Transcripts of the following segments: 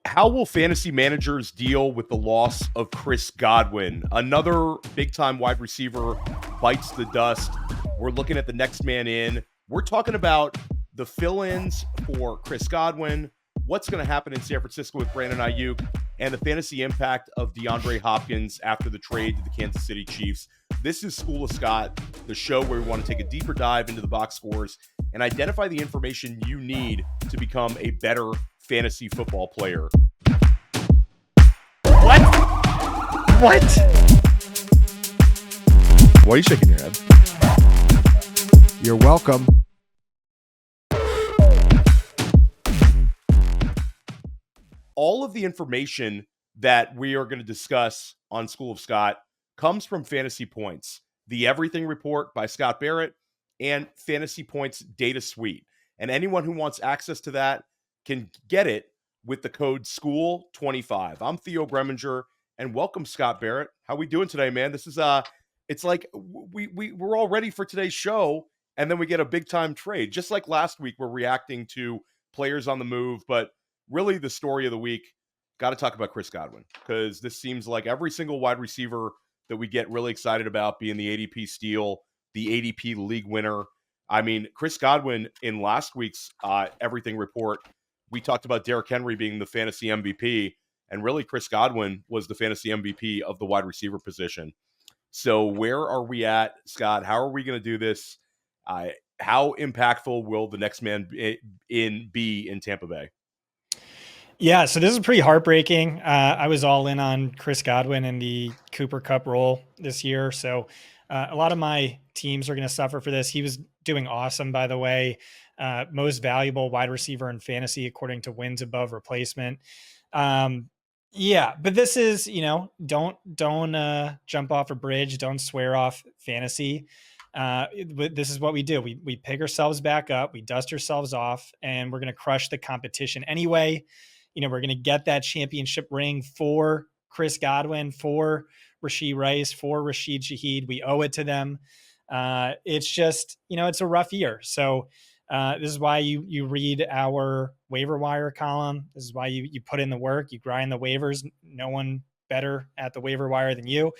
How will fantasy managers deal with the loss of Chris Godwin? Another big time wide receiver bites the dust. We're looking at the next man in. We're talking about the fill ins for Chris Godwin, what's going to happen in San Francisco with Brandon Aiyuk, and the fantasy impact of Deandre Hopkins after the trade to the Kansas City Chiefs. This is School of Scott, the show where we want to take a deeper dive into the box scores and identify the information you need to become a better fantasy football player. What? Why are you shaking your head? You're welcome. All of the information that we are going to discuss on School of Scott comes from Fantasy Points, the Everything Report by Scott Barrett, and Fantasy Points Data Suite. And anyone who wants access to that can get it with the code SCHOOL25. I'm Theo Gremminger, and welcome, Scott Barrett. How we doing today, man? This is it's like we're all ready for today's show, and then we get a big time trade. Just like last week, we're reacting to players on the move, but really the story of the week, got to talk about Chris Godwin, because this seems like every single wide receiver that we get really excited about being the ADP steal, the ADP league winner. I mean, Chris Godwin in last week's Everything Report, we talked about Derrick Henry being the fantasy MVP, and really Chris Godwin was the fantasy MVP of the wide receiver position. So where are we at, Scott? How are we going to do this? How impactful will the next man be in Tampa Bay? Yeah, so this is pretty heartbreaking. I was all in on Chris Godwin in the Cooper Cup role this year. So a lot of my teams are going to suffer for this. He was doing awesome, by the way. Most valuable wide receiver in fantasy, according to wins above replacement. Yeah, but this is, don't jump off a bridge. Don't swear off fantasy. This is what we do. We pick ourselves back up. We dust ourselves off, and we're going to crush the competition anyway. We're going to get that championship ring for Chris Godwin, for Rashee Rice, for Rashid Shaheed. We owe it to them. It's just, it's a rough year. So this is why you read our waiver wire column. This is why you put in the work, you grind the waivers. No one better at the waiver wire than you.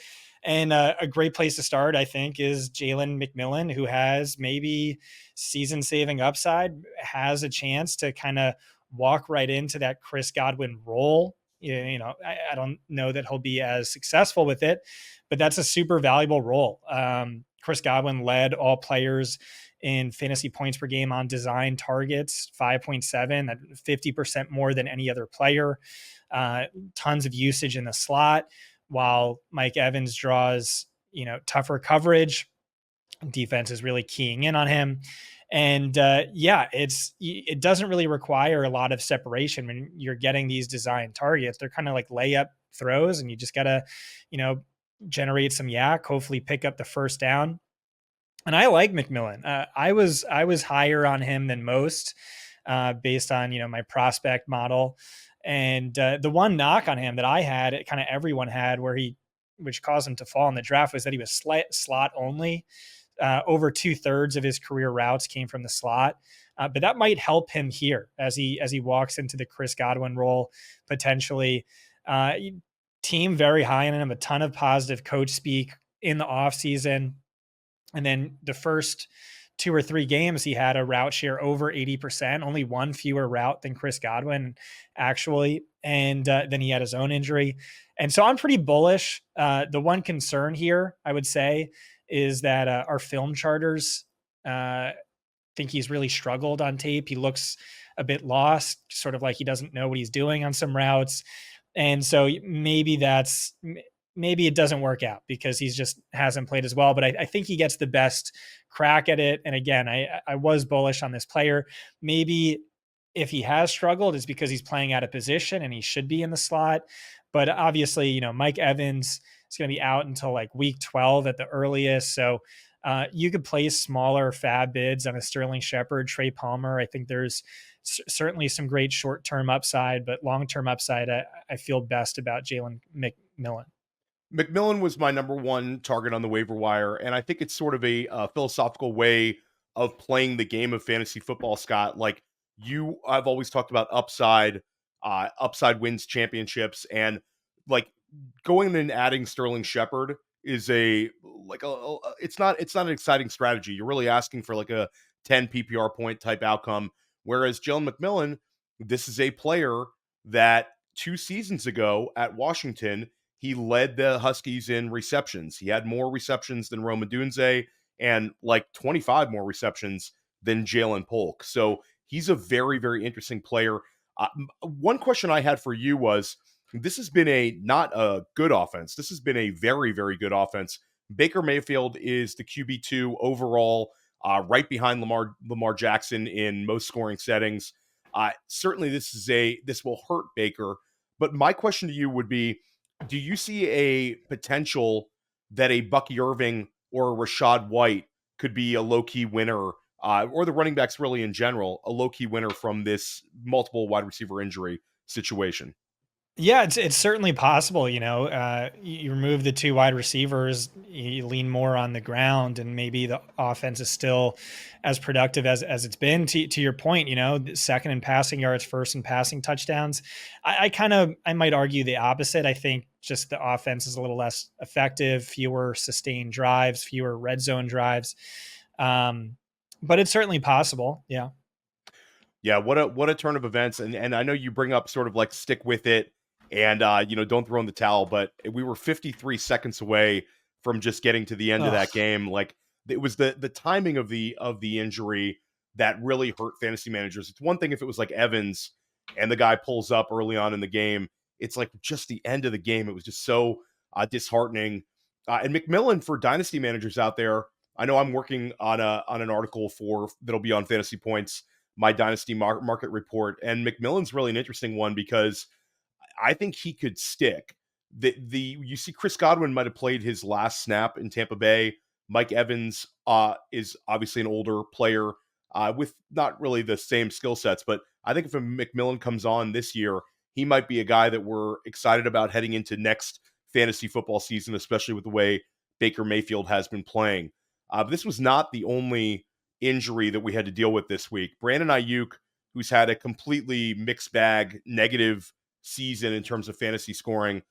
And a great place to start, I think, is Jalen McMillan, who has maybe season-saving upside, has a chance to kind of walk right into that Chris Godwin role. I don't know that he'll be as successful with it, but that's a super valuable role. Chris Godwin led all players in fantasy points per game on design targets, 5.7, that 50% more than any other player. Tons of usage in the slot, while Mike Evans draws, tougher coverage. Defense is really keying in on him. And it doesn't really require a lot of separation when you're getting these design targets. They're kind of like layup throws, and you just got to, generate some yak, hopefully pick up the first down. And I like McMillan. I was higher on him than most based on, my prospect model. And the one knock on him that I had, kind of everyone had, which caused him to fall in the draft, was that he was slot only. Over 2/3 of his career routes came from the slot, but that might help him here as he walks into the Chris Godwin role potentially. Team very high on him, a ton of positive coach speak in the offseason. And then the first 2 or 3 games, he had a route share over 80%, only one fewer route than Chris Godwin, actually. And then he had his own injury. And so I'm pretty bullish. The one concern here, I would say, is that our film charters think he's really struggled on tape. He looks a bit lost, sort of like he doesn't know what he's doing on some routes. And so maybe it doesn't work out because he's just hasn't played as well. But I think he gets the best crack at it. And again, I was bullish on this player. Maybe if he has struggled, it's because he's playing out of position and he should be in the slot. But obviously, Mike Evans is going to be out until like week 12 at the earliest. So you could place smaller fab bids on a Sterling Shepard, Trey Palmer. I think there's certainly some great short-term upside, but long-term upside, I feel best about Jalen McMillan. McMillan was my number one target on the waiver wire, and I think it's sort of a philosophical way of playing the game of fantasy football, Scott. Like I've always talked about upside. upside wins championships, and like going in and adding Sterling Shepard is it's not an exciting strategy. You're really asking for like a 10 PPR point type outcome. Whereas Jalen McMillan, this is a player that 2 seasons ago at Washington, he led the Huskies in receptions. He had more receptions than Rome Odunze and like 25 more receptions than Jalen Polk. So he's a very, very interesting player. One question I had for you was, this has been not a good offense. This has been a very, very good offense. Baker Mayfield is the QB2 overall, right behind Lamar Jackson in most scoring settings. Certainly, this will hurt Baker. But my question to you would be, do you see a potential that a Bucky Irving or a Rashad White could be a low key winner, or the running backs really in general, a low key winner from this multiple wide receiver injury situation? Yeah, it's certainly possible. You remove the two wide receivers, you lean more on the ground, and maybe the offense is still as productive as it's been. To your point, second in passing yards, first in passing touchdowns. I might argue the opposite. I think just the offense is a little less effective, fewer sustained drives, fewer red zone drives. But it's certainly possible. Yeah. Yeah, what a turn of events. And I know you bring up sort of like stick with it and don't throw in the towel, but we were 53 seconds away from just getting to the end of that game. Like, it was the timing of the injury that really hurt fantasy managers. It's one thing if it was like Evans and the guy pulls up early on in the game. It's like just the end of the game. It was just so disheartening. And McMillan, for dynasty managers out there, I know I'm working on an article that'll be on Fantasy Points, my dynasty market report, and McMillan's really an interesting one because I think he could stick. You see Chris Godwin might have played his last snap in Tampa Bay. Mike Evans is obviously an older player with not really the same skill sets, but I think if a McMillan comes on this year, he might be a guy that we're excited about heading into next fantasy football season, especially with the way Baker Mayfield has been playing. This was not the only injury that we had to deal with this week. Brandon Aiyuk, who's had a completely mixed bag, negative season in terms of fantasy scoring,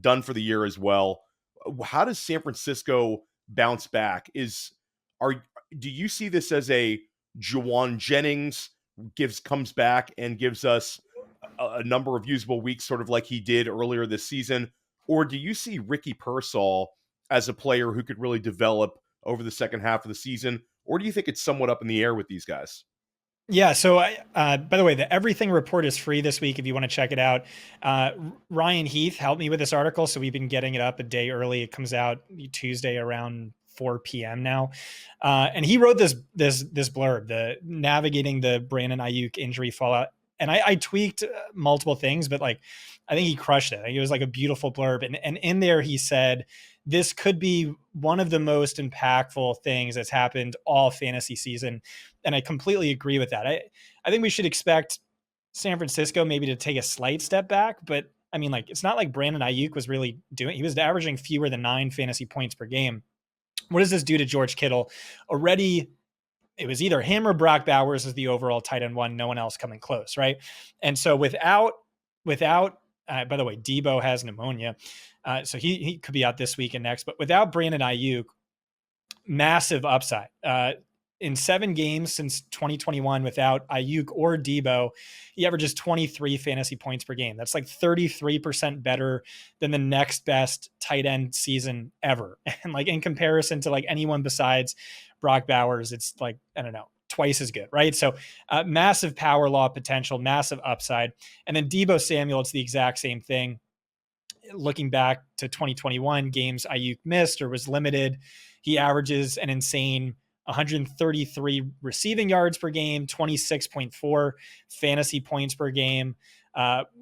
done for the year as well. How does San Francisco bounce back? Do you see this as a Jauan Jennings comes back and gives us a number of usable weeks, sort of like he did earlier this season? Or do you see Ricky Pearsall as a player who could really develop over the second half of the season? Or do you think it's somewhat up in the air with these guys? Yeah. So, by the way, the Everything Report is free this week if you want to check it out. Ryan Heath helped me with this article, so we've been getting it up a day early. It comes out Tuesday around 4 p.m. now, and he wrote this blurb, the navigating the Brandon Aiyuk injury fallout. And I tweaked multiple things, but like, I think he crushed it. I think it was like a beautiful blurb. And in there, he said, this could be one of the most impactful things that's happened all fantasy season. And I completely agree with that. I think we should expect San Francisco maybe to take a slight step back, but I mean, like, it's not like Brandon Aiyuk was really he was averaging fewer than 9 fantasy points per game. What does this do to George Kittle? Already, it was either him or Brock Bowers as the overall tight end one, no one else coming close, right? And so without by the way, Debo has pneumonia, so he could be out this week and next. But without Brandon Aiyuk, massive upside. In 7 games since 2021, without Aiyuk or Debo, he averages 23 fantasy points per game. That's like 33% better than the next best tight end season ever. And like, in comparison to like anyone besides Brock Bowers, it's like, I don't know, twice as good, right? So massive power law potential, massive upside. And then Debo Samuel, it's the exact same thing. Looking back to 2021, games Aiyuk missed or was limited, he averages an insane 133 receiving yards per game, 26.4 fantasy points per game.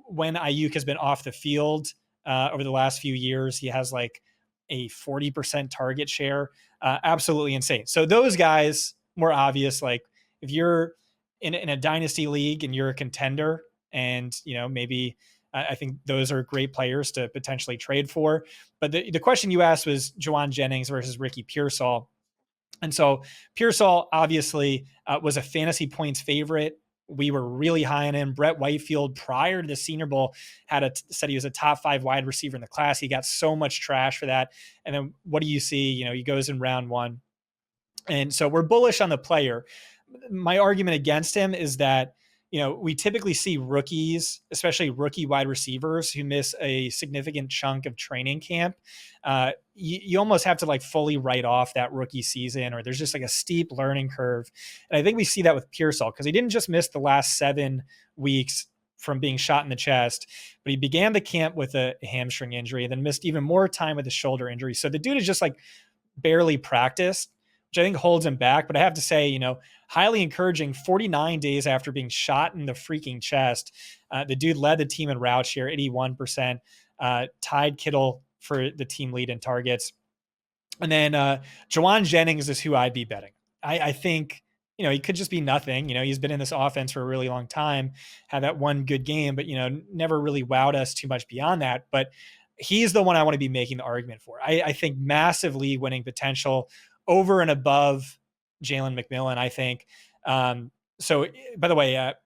When Aiyuk has been off the field over the last few years, he has like a 40% target share. Absolutely insane. So those guys, more obvious, like if you're in a dynasty league and you're a contender and, maybe I think those are great players to potentially trade for. But the question you asked was Jauan Jennings versus Ricky Pearsall. And so Pearsall obviously was a fantasy points favorite we were really high on him. Brett Whitefield, prior to the Senior Bowl, said he was a top 5 wide receiver in the class. He got so much trash for that. And then what do you see? He goes in round 1. And so we're bullish on the player. My argument against him is that, we typically see rookies, especially rookie wide receivers, who miss a significant chunk of training camp. You almost have to fully write off that rookie season, or there's just a steep learning curve. And I think we see that with Pearsall, because he didn't just miss the last 7 weeks from being shot in the chest, but he began the camp with a hamstring injury and then missed even more time with a shoulder injury. So the dude is just barely practiced, which I think holds him back. But I have to say, highly encouraging, 49 days after being shot in the freaking chest, the dude led the team in route share, 81%, tied Kittle for the team lead in targets. And then Jauan Jennings is who I'd be betting. I think, he could just be nothing. He's been in this offense for a really long time, had that one good game, but, never really wowed us too much beyond that. But he's the one I want to be making the argument for. I think massive league winning potential over and above Jalen McMillan, I think. So, by the way, at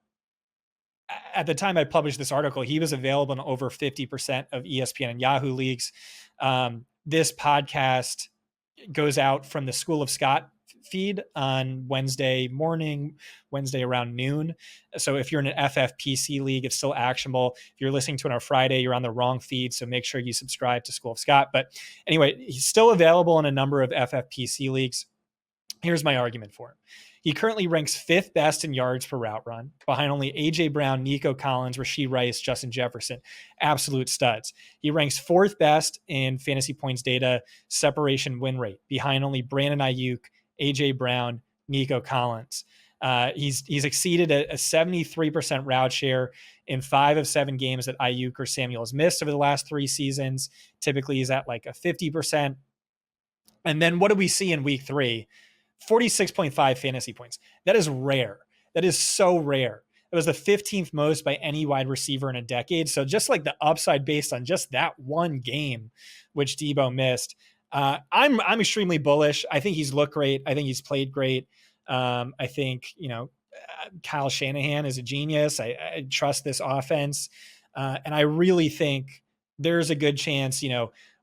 the time I published this article, he was available in over 50% of ESPN and Yahoo leagues. This podcast goes out from the School of Scott feed on Wednesday morning, Wednesday around noon. So if you're in an FFPC league, it's still actionable. If you're listening to it on Friday, you're on the wrong feed. So make sure you subscribe to School of Scott. But anyway, he's still available in a number of FFPC leagues. Here's my argument for him. He currently ranks 5th best in yards per route run, behind only A.J. Brown, Nico Collins, Rashee Rice, Justin Jefferson. Absolute studs. He ranks 4th best in fantasy points data separation win rate, behind only Brandon Aiyuk, A.J. Brown, Nico Collins. He's exceeded a 73% route share in 5 of 7 games that Aiyuk or Samuel has missed over the last 3 seasons. Typically, he's at a 50%. And then what do we see in week 3? 46.5 fantasy points. That is rare. That is so rare. It was the 15th most by any wide receiver in a decade. So just the upside based on just that one game, which Debo missed, I'm extremely bullish. I think he's looked great. I think he's played great. I think, Kyle Shanahan is a genius. I trust this offense. And I really think there's a good chance,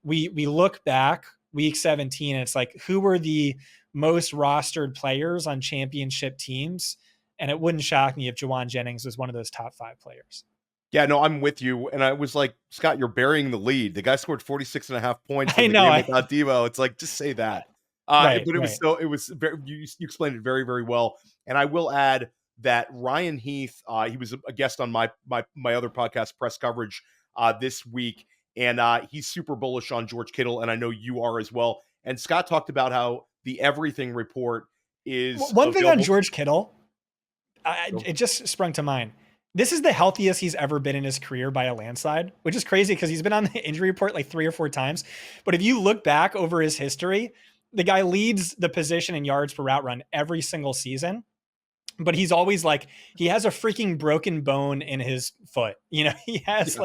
we look back week 17 and it's who were the most rostered players on championship teams? And it wouldn't shock me if Jauan Jennings was one of those top 5 players. Yeah, no, I'm with you. And I was like, Scott, you're burying the lead. The guy scored 46.5 points in the game without Debo. It's just say that. But it was very, you explained it very, very well. And I will add that Ryan Heath, he was a guest on my other podcast, Press Coverage, this week. And he's super bullish on George Kittle. And I know you are as well. And Scott talked about how the everything report is one thing on George Kittle. It just sprung to mind. This is the healthiest he's ever been in his career by a landslide, which is crazy because he's been on the injury report 3 or 4 times. But if you look back over his history, the guy leads the position in yards per route run every single season. But he's always he has a freaking broken bone in his foot. He has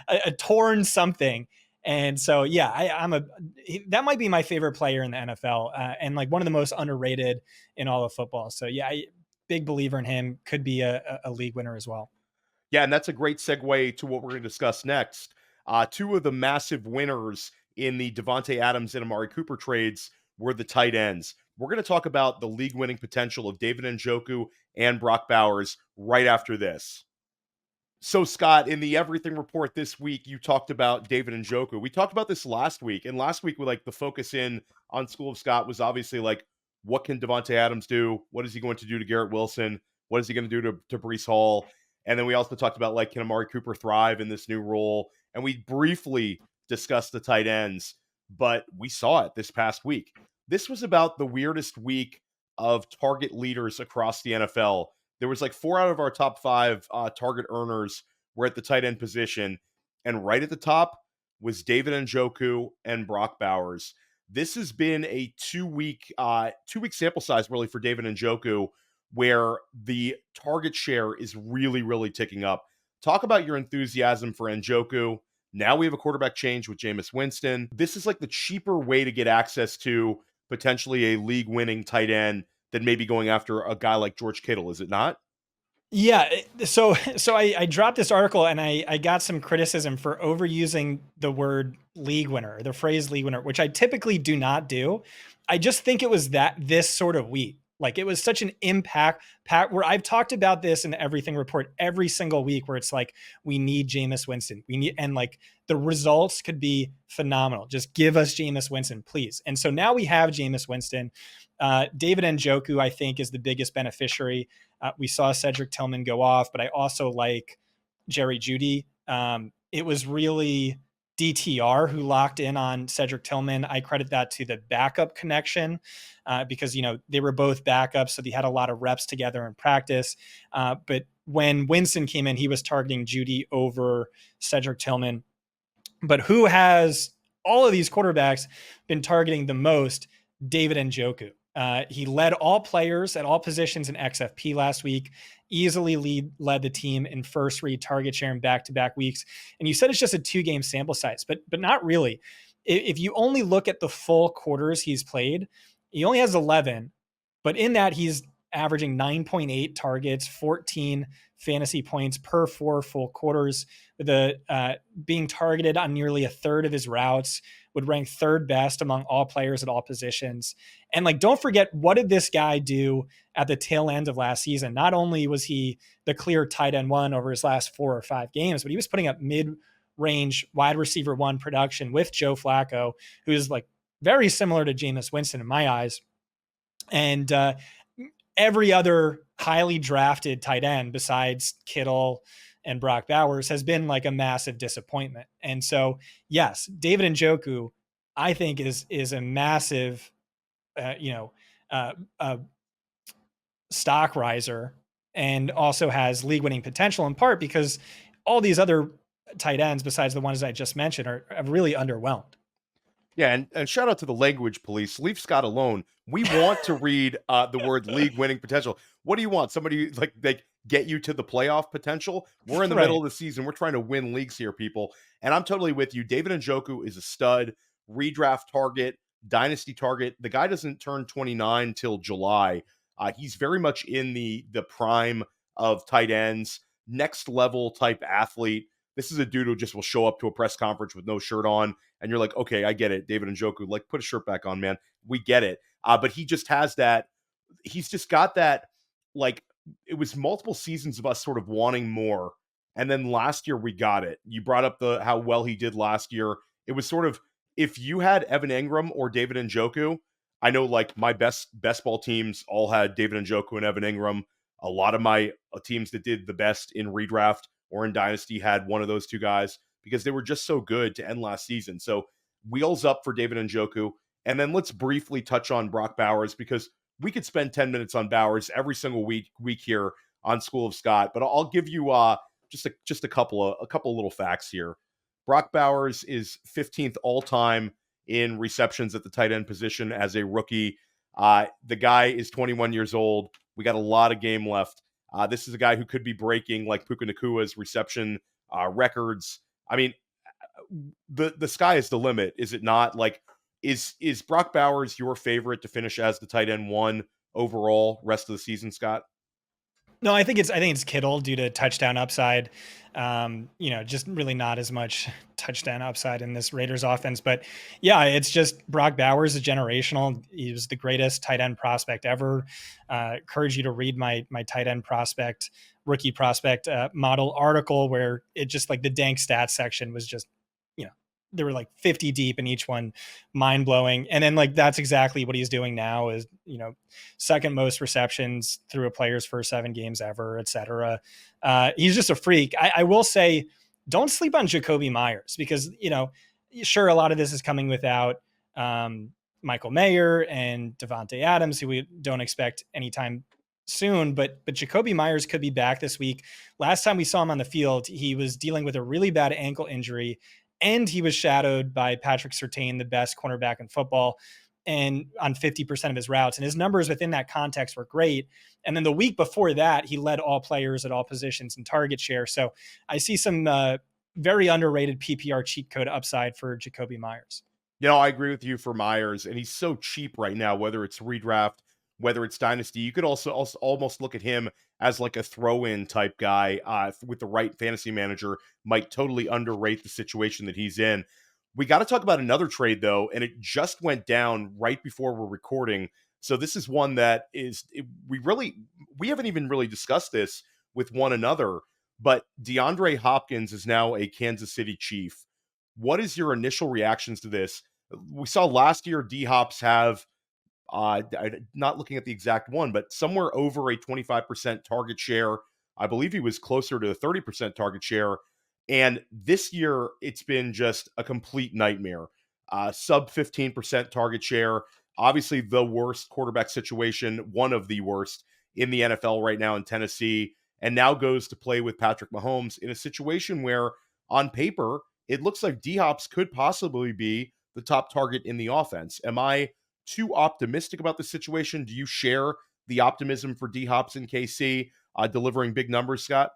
a torn something. And so, that might be my favorite player in the NFL and one of the most underrated in all of football. So big believer in him, could be a league winner as well. Yeah. And that's a great segue to what we're going to discuss next. 2 of the massive winners in the Devonta Adams and Amari Cooper trades were the tight ends. We're going to talk about the league winning potential of David Njoku and Brock Bowers right after this. So, Scott, in the Everything Report this week, you talked about David Njoku. We talked about this last week, and last week, the focus in on School of Scott was obviously what can Devonta Adams do? What is he going to do to Garrett Wilson? What is he going to do to Breece Hall? And then we also talked about can Amari Cooper thrive in this new role? And we briefly discussed the tight ends, but we saw it this past week. This was about the weirdest week of target leaders across the NFL. There was 4 out of our top 5 target earners were at the tight end position. And right at the top was David Njoku and Brock Bowers. This has been a 2-week sample size really for David Njoku, where the target share is really, really ticking up. Talk about your enthusiasm for Njoku. Now we have a quarterback change with Jameis Winston. This is the cheaper way to get access to potentially a league-winning tight end than maybe going after a guy like George Kittle, is it not? Yeah. So I dropped this article and I got some criticism for overusing the word league winner, the phrase league winner, which I typically do not do. I just think it was this sort of week. Like it was such an impact where I've talked about this in the Everything Report every single week where it's like, we need Jameis Winston. And like the results could be phenomenal. Just give us Jameis Winston, please. And so now we have Jameis Winston. David Njoku, I think, is the biggest beneficiary. We saw Cedric Tillman go off, but I also like Jerry Jeudy. It was really DTR who locked in on Cedric Tillman. I credit that to the backup connection because, they were both backups. So they had a lot of reps together in practice. But when Winston came in, he was targeting Jeudy over Cedric Tillman. But who has all of these quarterbacks been targeting the most? David Njoku. He led all players at all positions in XFP last week, easily led the team in first read target share in back-to-back weeks. And you said it's just a 2-game sample size, but not really. If you only look at the full quarters he's played, he only has 11, but in that he's averaging 9.8 targets, 14 fantasy points per 4 full quarters, with being targeted on nearly a third of his routes, would rank third best among all players at all positions. And like, don't forget, what did this guy do at the tail end of last season? Not only was he the clear tight end 1 over his last 4 or 5 games, but he was putting up mid-range wide receiver 1 production with Joe Flacco, who's like very similar to Jameis Winston in my eyes. And every other highly drafted tight end besides Kittle and Brock Bowers has been like a massive disappointment. And so, yes, David Njoku, I think is a massive, stock riser, and also has league winning potential in part because all these other tight ends besides the ones I just mentioned are really underwhelmed. Yeah, and shout out to the language police. Leave Scott alone. We want to read the word league winning potential. What do you want? Somebody like they get you to the playoff potential? We're in the middle Right. of the season. We're trying to win leagues here, people. And I'm totally with you. David Njoku is a stud, redraft target, dynasty target. The guy doesn't turn 29 till July. He's very much in the prime of tight ends, next level type athlete. This is a dude who just will show up to a press conference with no shirt on, and you're like, okay, I get it. David Njoku, like, put a shirt back on, man. We get it. But he just has that. He's just got that. Like, it was multiple seasons of us sort of wanting more, and then last year we got it. You brought up how well he did last year. It was sort of, if you had Evan Engram or David Njoku. I know, like, my best ball teams all had David Njoku and Evan Engram. A lot of my teams that did the best in redraft or in Dynasty had one of those two guys because they were just so good to end last season. So wheels up for David Njoku. And then let's briefly touch on Brock Bowers because we could spend 10 minutes on Bowers every single week here on School of Scott. But I'll give you just a couple little facts here. Brock Bowers is 15th all time in receptions at the tight end position as a rookie. The guy is 21 years old. We got a lot of game left. This is a guy who could be breaking like Puka Nakua's reception records. I mean, the sky is the limit, is it not? Like, is Brock Bowers your favorite to finish as the tight end 1 overall rest of the season, Scott? No, I think it's Kittle due to touchdown upside. Just really not as much touchdown upside in this Raiders offense. But yeah, it's just Brock Bowers is generational. He was the greatest tight end prospect ever. Encourage you to read my tight end rookie prospect model article where it just like the dank stats section was just, there were like 50 deep in each one, mind blowing. And then like, that's exactly what he's doing now is, second most receptions through a player's first 7 games ever, et cetera. He's just a freak. I will say, don't sleep on Jacoby Myers because, sure, a lot of this is coming without Michael Mayer and Devonta Adams, who we don't expect anytime soon, but Jacoby Myers could be back this week. Last time we saw him on the field, he was dealing with a really bad ankle injury, and he was shadowed by Patrick Surtain, the best cornerback in football, and on 50% of his routes. And his numbers within that context were great. And then the week before that, he led all players at all positions in target share. So I see some very underrated PPR cheat code upside for Jacoby Myers. I agree with you for Myers, and he's so cheap right now, whether it's redraft, whether it's Dynasty. You could also almost look at him as like a throw-in type guy with the right fantasy manager, might totally underrate the situation that he's in. We got to talk about another trade, though, and it just went down right before we're recording. So this is one that we haven't even really discussed this with one another, but DeAndre Hopkins is now a Kansas City Chief. What is your initial reactions to this? We saw last year D-Hops have, not looking at the exact one, but somewhere over a 25% target share. I believe he was closer to a 30% target share. And this year, it's been just a complete nightmare. Sub 15% target share. Obviously, the worst quarterback situation, one of the worst in the NFL right now in Tennessee, and now goes to play with Patrick Mahomes in a situation where, on paper, it looks like D-Hops could possibly be the top target in the offense. Am I too optimistic about the situation? Do you share the optimism for D-Hops in KC delivering big numbers, Scott?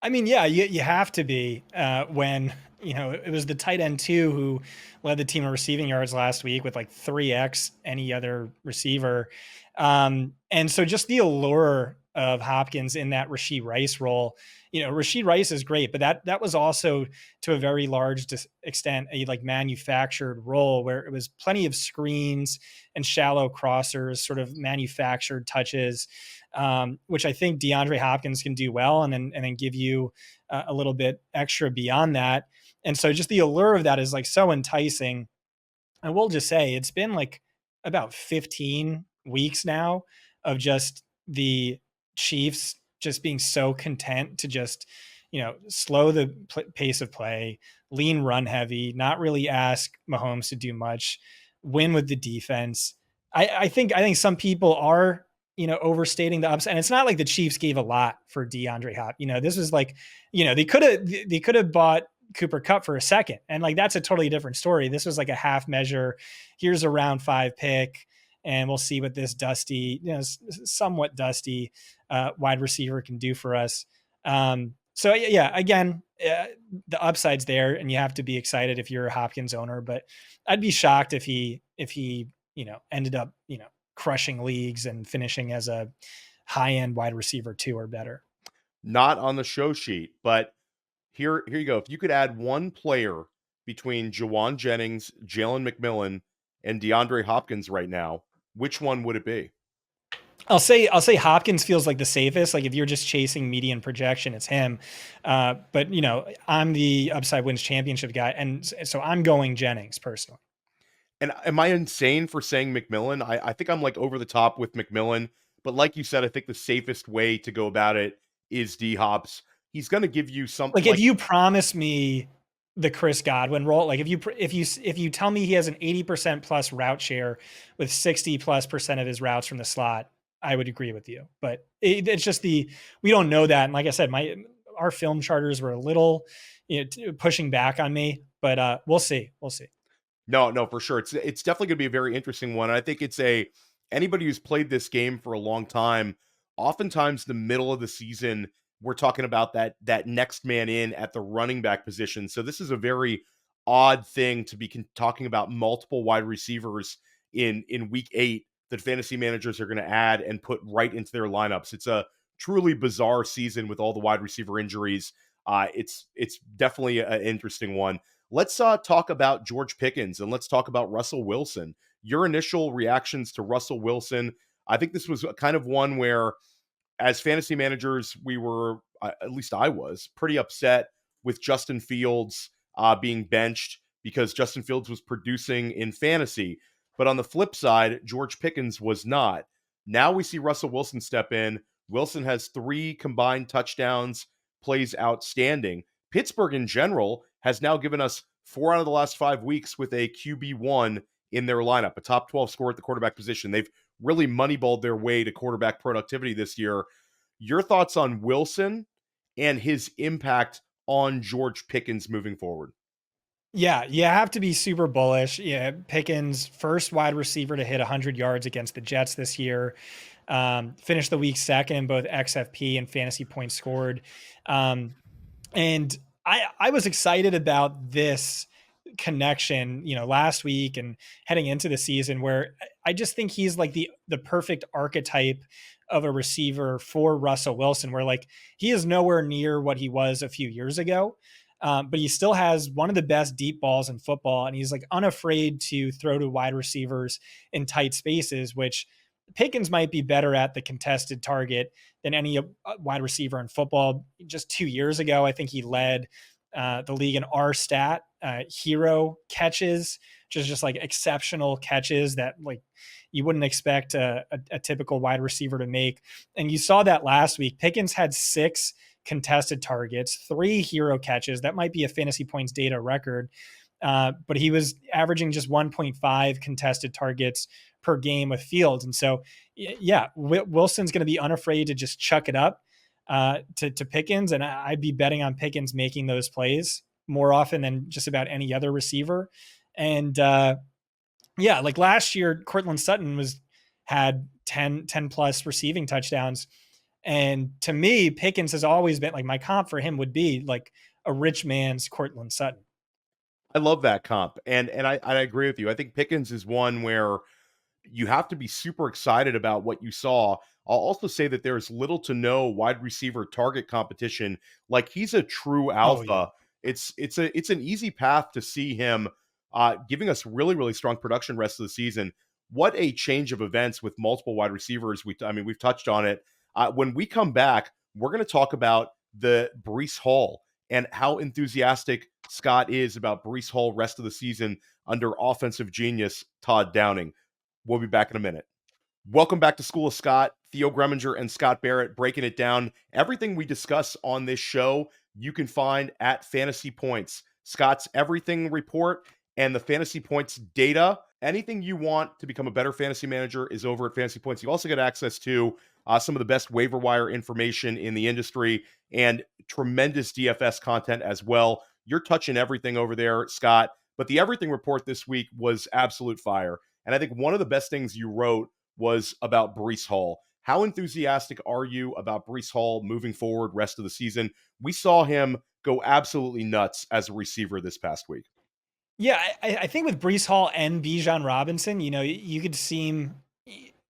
I mean, yeah, you have to be when, it was the tight end too who led the team in receiving yards last week with like 3x any other receiver. And so just the allure of Hopkins in that Rashee Rice role, Rashee Rice is great, but that was also to a very large extent a like manufactured role where it was plenty of screens and shallow crossers, sort of manufactured touches, which I think DeAndre Hopkins can do well, and then give you a little bit extra beyond that. And so just the allure of that is like so enticing. I will just say it's been like about 15 weeks now of just the Chiefs just being so content to just, slow the pace of play, lean run heavy, not really ask Mahomes to do much, win with the defense. I think some people are, overstating the upside. And it's not like the Chiefs gave a lot for DeAndre Hop. This was like, they could have bought Cooper Kupp for a second. And like, that's a totally different story. This was like a half measure. Here's a round 5 pick, and we'll see what this dusty, somewhat dusty wide receiver can do for us. So yeah, again, the upside's there, and you have to be excited if you're a Hopkins owner, but I'd be shocked if he, ended up, crushing leagues and finishing as a high-end wide receiver 2 or better. Not on the show sheet, but here you go. If you could add one player between Jauan Jennings, Jalen McMillan, and DeAndre Hopkins right now, which one would it be? I'll say Hopkins feels like the safest. Like if you're just chasing median projection, it's him. But I'm the upside wins championship guy, and so I'm going Jennings personally. And am I insane for saying McMillan? I think I'm like over the top with McMillan, but like you said, I think the safest way to go about it is D-Hops. He's going to give you something like if you promise me the Chris Godwin role, like if you tell me he has an 80% plus route share with 60+% of his routes from the slot, I would agree with you. But it's just we don't know that. And like I said, our film charters were a little pushing back on me, but we'll see. No, for sure. It's definitely going to be a very interesting one. I think anybody who's played this game for a long time, oftentimes the middle of the season, we're talking about that next man in at the running back position. So this is a very odd thing to be talking about multiple wide receivers in week 8 that fantasy managers are going to add and put right into their lineups. It's a truly bizarre season with all the wide receiver injuries. It's definitely an interesting one. Let's talk about George Pickens, and let's talk about Russell Wilson. Your initial reactions to Russell Wilson. I think this was kind of one where, as fantasy managers, we were, at least I was, pretty upset with Justin Fields being benched because Justin Fields was producing in fantasy. But on the flip side, George Pickens was not. Now we see Russell Wilson step in. Wilson has 3 combined touchdowns, plays outstanding. Pittsburgh in general has now given us 4 out of the last 5 weeks with a QB1 in their lineup, a top 12 score at the quarterback position. They've really moneyballed their way to quarterback productivity this year. Your thoughts on Wilson and his impact on George Pickens moving forward? Yeah, you have to be super bullish. Yeah, Pickens, first wide receiver to hit 100 yards against the Jets this year. Finished the week second in both XFP and fantasy points scored. And I was excited about this connection, last week and heading into the season, where I just think he's like the perfect archetype of a receiver for Russell Wilson, where like he is nowhere near what he was a few years ago. But he still has one of the best deep balls in football, and he's like unafraid to throw to wide receivers in tight spaces, which Pickens might be better at the contested target than any wide receiver in football. Just 2 years ago, I think he led the league in R stat hero catches, just like exceptional catches that like you wouldn't expect a typical wide receiver to make. And you saw that last week. Pickens had 6 contested targets, 3 hero catches. That might be a fantasy points data record. But he was averaging just 1.5 contested targets per game with Fields. And so, yeah, Wilson's going to be unafraid to just chuck it up to Pickens. And I'd be betting on Pickens making those plays more often than just about any other receiver. And yeah, like last year, Cortland Sutton had 10 plus receiving touchdowns. And to me, Pickens has always been like, my comp for him would be like a rich man's Cortland Sutton. I love that comp. And I agree with you. I think Pickens is one where you have to be super excited about what you saw. I'll also say that there's little to no wide receiver target competition. Like he's a true alpha. Oh, yeah. It's an easy path to see him giving us really, really strong production rest of the season. What a change of events with multiple wide receivers. We've touched on it. When we come back, we're going to talk about the Breece Hall and how enthusiastic Scott is about Breece Hall rest of the season under offensive genius Todd Downing. We'll be back in a minute. Welcome back to School of Scott. Theo Gremminger and Scott Barrett breaking it down. Everything we discuss on this show, you can find at Fantasy Points. Scott's everything report and the Fantasy Points data. Anything you want to become a better fantasy manager is over at Fantasy Points. You also get access to some of the best waiver wire information in the industry and tremendous DFS content as well. You're touching everything over there, Scott. But the everything report this week was absolute fire. And I think one of the best things you wrote was about Breece Hall. How enthusiastic are you about Breece Hall moving forward rest of the season? We saw him go absolutely nuts as a receiver this past week. Yeah, I think with Breece Hall and Bijan Robinson, you could seem,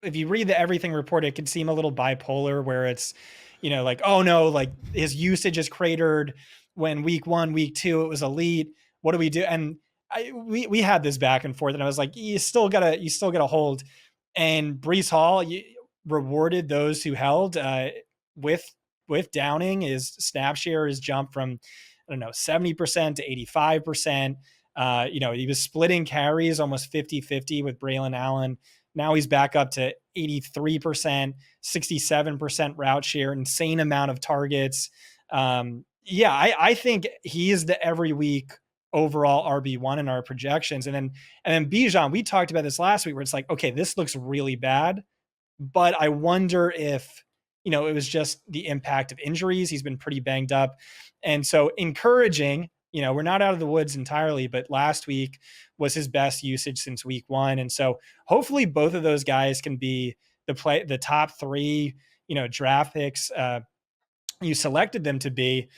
if you read the everything report, it could seem a little bipolar where it's, like, oh no, like his usage is cratered when week 1, week 2, it was elite. What do we do? And we had this back and forth and I was like, you still gotta hold. And Breece Hall rewarded those who held with Downing. His snap share has jumped from, 70% to 85%. He was splitting carries almost 50-50 with Braylon Allen. Now he's back up to 83%, 67% route share, insane amount of targets. I think he is the every week overall RB1 in our projections. And then Bijan, we talked about this last week where it's like, okay, this looks really bad, but I wonder if, it was just the impact of injuries. He's been pretty banged up. And so encouraging, we're not out of the woods entirely, but last week was his best usage since week 1. And so hopefully both of those guys can be the top 3, draft picks you selected them to be.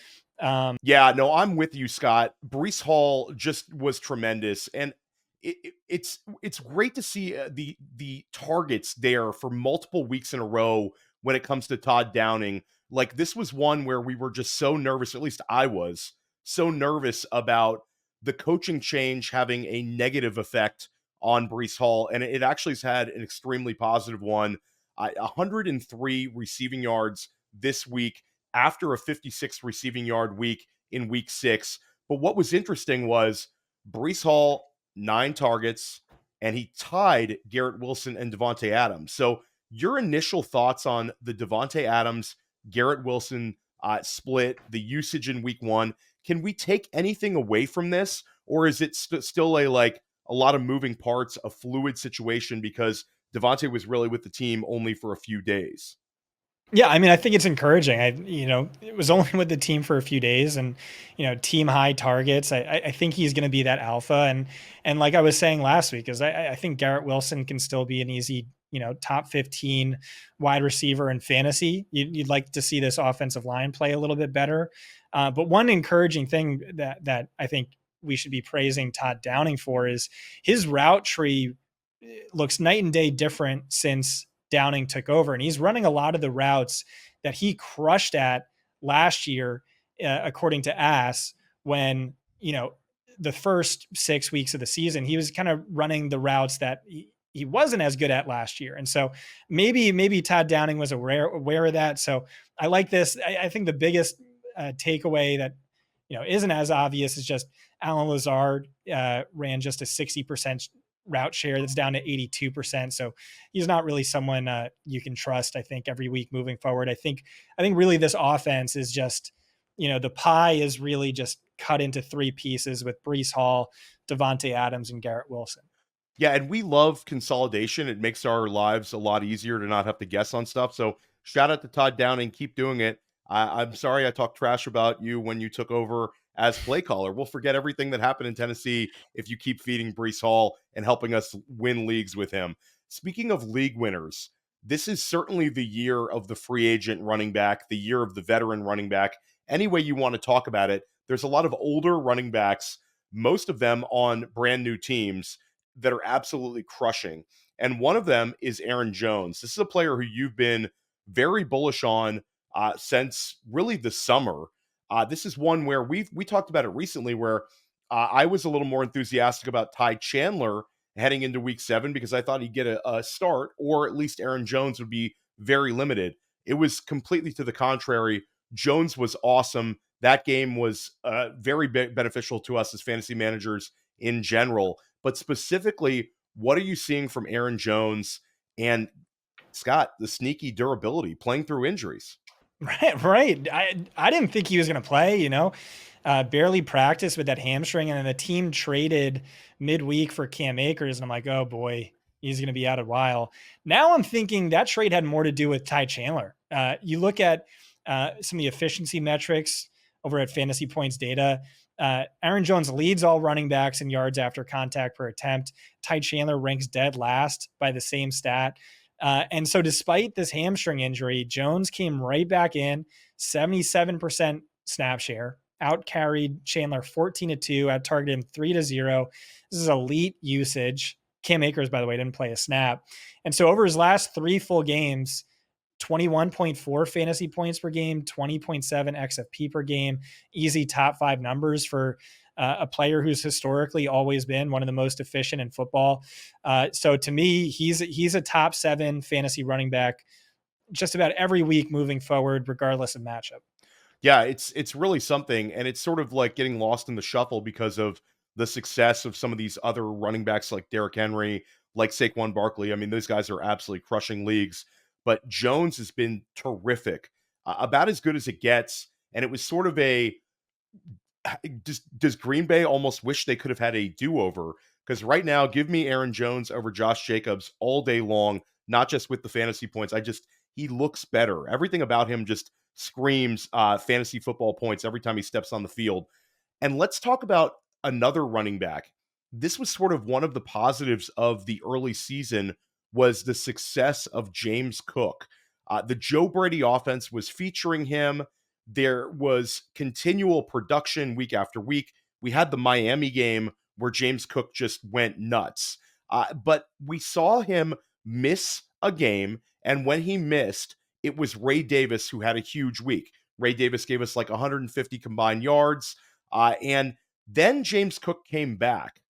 Yeah, no, I'm with you, Scott. Breece Hall just was tremendous. And it's great to see the targets there for multiple weeks in a row when it comes to Todd Downing. Like this was one where we were just so nervous, at least I was, so nervous about the coaching change having a negative effect on Breece Hall, and it actually has had an extremely positive one. 103 receiving yards this week after a 56 receiving yard week in week 6. But what was interesting was Breece Hall, 9 targets, and he tied Garrett Wilson and Devonta Adams. So your initial thoughts on the Devonta Adams, Garrett Wilson split, the usage in week 1, can we take anything away from this? Or is it still a lot of moving parts, a fluid situation because Devonta was really with the team only for a few days? Yeah, I mean, I think it's encouraging. It was only with the team for a few days and, team high targets. I think he's going to be that alpha. And like I was saying last week, is I think Garrett Wilson can still be an easy, top 15 wide receiver in fantasy. You'd like to see this offensive line play a little bit better. But one encouraging thing that I think, we should be praising Todd Downing for is his route tree looks night and day different since Downing took over. And he's running a lot of the routes that he crushed at last year, according to Ass, when, the first 6 weeks of the season, he was kind of running the routes that he wasn't as good at last year. And so maybe Todd Downing was aware of that. So I like this. I think the biggest takeaway that, isn't as obvious is just Alan Lazard ran just a 60% route share. That's down to 82%. So he's not really someone you can trust, I think, every week moving forward. I think really this offense is just, the pie is really just cut into 3 pieces with Breece Hall, Devonta Adams, and Garrett Wilson. Yeah, and we love consolidation. It makes our lives a lot easier to not have to guess on stuff. So shout out to Todd Downing. Keep doing it. I'm sorry I talked trash about you when you took over as play caller. We'll forget everything that happened in Tennessee if you keep feeding Breece Hall and helping us win leagues with him. Speaking of league winners, this is certainly the year of the free agent running back, the year of the veteran running back. Any way you want to talk about it, there's a lot of older running backs, most of them on brand new teams, that are absolutely crushing. And one of them is Aaron Jones. This is a player who you've been very bullish on since really the summer. This is one where we talked about it recently, where I was a little more enthusiastic about Ty Chandler heading into week 7 because I thought he'd get a start, or at least Aaron Jones would be very limited. It was completely to the contrary. Jones was awesome. That game was very beneficial to us as fantasy managers in general. But specifically, what are you seeing from Aaron Jones and, Scott, the sneaky durability, playing through injuries? Right. I didn't think he was going to play, barely practiced with that hamstring. And then the team traded midweek for Cam Akers. And I'm like, oh boy, he's going to be out a while. Now I'm thinking that trade had more to do with Ty Chandler. You look at some of the efficiency metrics over at Fantasy Points data. Aaron Jones leads all running backs in yards after contact per attempt. Ty Chandler ranks dead last by the same stat. And so despite this hamstring injury, Jones came right back in, 77% snap share, out carried Chandler 14-2, out targeted him 3-0. This is elite usage. Cam Akers, by the way, didn't play a snap. And so over his last 3 full games, 21.4 fantasy points per game, 20.7 XFP per game, easy top 5 numbers for a player who's historically always been one of the most efficient in football. So to me, he's a top 7 fantasy running back just about every week moving forward, regardless of matchup. Yeah, it's really something, and it's sort of like getting lost in the shuffle because of the success of some of these other running backs like Derrick Henry, like Saquon Barkley. I mean, those guys are absolutely crushing leagues. But Jones has been terrific, about as good as it gets. And it was sort of does Green Bay almost wish they could have had a do-over? Because right now, give me Aaron Jones over Josh Jacobs all day long, not just with the fantasy points. He looks better. Everything about him just screams fantasy football points every time he steps on the field. And let's talk about another running back. This was sort of one of the positives of the early season, was the success of James Cook. The Joe Brady offense was featuring him. There was continual production week after week. We had the Miami game where James Cook just went nuts. But we saw him miss a game, and when he missed, it was Ray Davis who had a huge week. Ray Davis gave us like 150 combined yards, and then James Cook came back.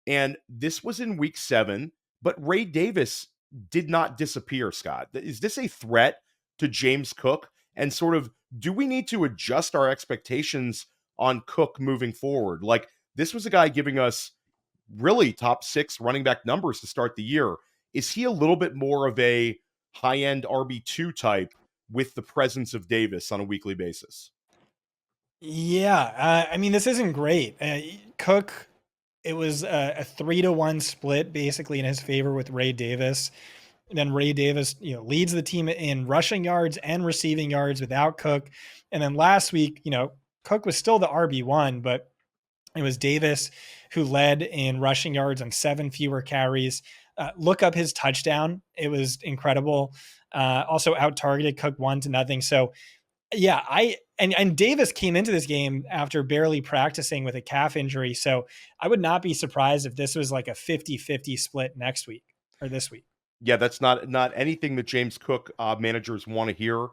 And this was in week 7, but Ray Davis did not disappear, Scott. Is this a threat to James Cook? And sort of, do we need to adjust our expectations on Cook moving forward? Like, this was a guy giving us really top 6 running back numbers to start the year. Is he a little bit more of a high-end RB2 type with the presence of Davis on a weekly basis? Yeah. I mean, this isn't great. Cook, it was a 3-1 split basically in his favor with Ray Davis. And then Ray Davis, leads the team in rushing yards and receiving yards without Cook. And then last week, Cook was still the RB1, but it was Davis who led in rushing yards on 7 fewer carries. Look up his touchdown. It was incredible. Also out targeted Cook 1-0. So yeah, and Davis came into this game after barely practicing with a calf injury. So I would not be surprised if this was like a 50-50 split next week or this week. Yeah, that's not anything that James Cook managers want to hear.